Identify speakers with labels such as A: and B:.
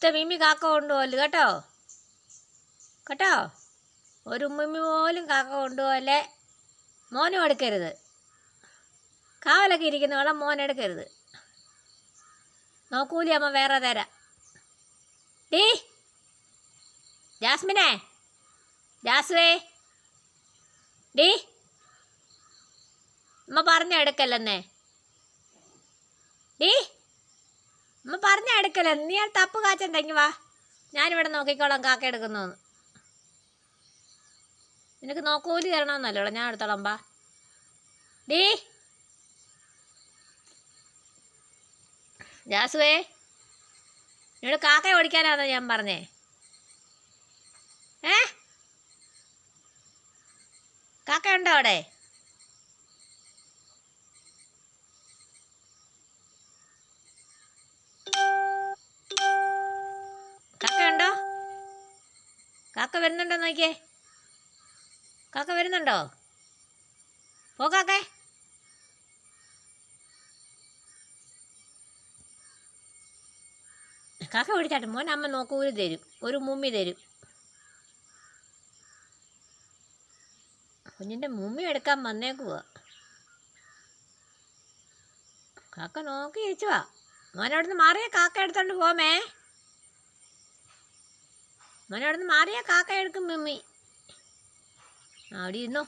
A: ഒരുത്ത മിമ്മി കാക്ക കൊണ്ടുപോകല് കേട്ടോ കേട്ടോ. ഒരു മിമ്മി പോലും കാക്ക കൊണ്ടുപോലെ മോനും എടുക്കരുത്. കാവലൊക്കെ ഇരിക്കുന്ന വേണം മോനെടുക്കരുത്. നോക്കൂലി അമ്മ വേറെ തരാം. ഡീ ജാസ്മിനെ, ജാസ്വേ, ഡീ അമ്മ പറഞ്ഞ എടുക്കല്ലെന്നേ. ഡീ അമ്മ പറഞ്ഞ എടുക്കല്ലെന്ന്. നീ തപ്പ് കാച്ചുണ്ടെങ്കിൽ വാ, ഞാനിവിടെ നോക്കിക്കോളാം കാക്ക എടുക്കുന്നോന്ന്. നിനക്ക് നോക്കൂലി തരണമെന്നല്ലോ, ഞാൻ എടുത്തോളാം വാ. ഡീ ജാസുവേ, നിന്നോട് കാക്ക ഓടിക്കാനാണോ ഞാൻ പറഞ്ഞേ? കാക്ക ഉണ്ടോ അവിടെ? കാക്ക ഉണ്ടോ? കാക്ക വരുന്നുണ്ടോ നോക്കിയേ. കാക്ക വരുന്നുണ്ടോ? പോ കാക്കേ. കാക്ക പിടിച്ചാട്ടെ മോൻ. അമ്മ നോക്കൂലി തരും, ഒരു മുമ്മി തരും. കുഞ്ഞിൻ്റെ മുമ്മി എടുക്കാൻ വന്നേക്കുവാ. കാക്ക നോക്കി ചേച്ചുവാ. മോനവിടുന്ന് മാറിയ കാക്ക എടുത്തോണ്ട് പോമേ. മോനവിടുന്ന് മാറിയ കാക്ക എടുക്കും മുമ്മി. അവിടെ ഇരുന്നോ.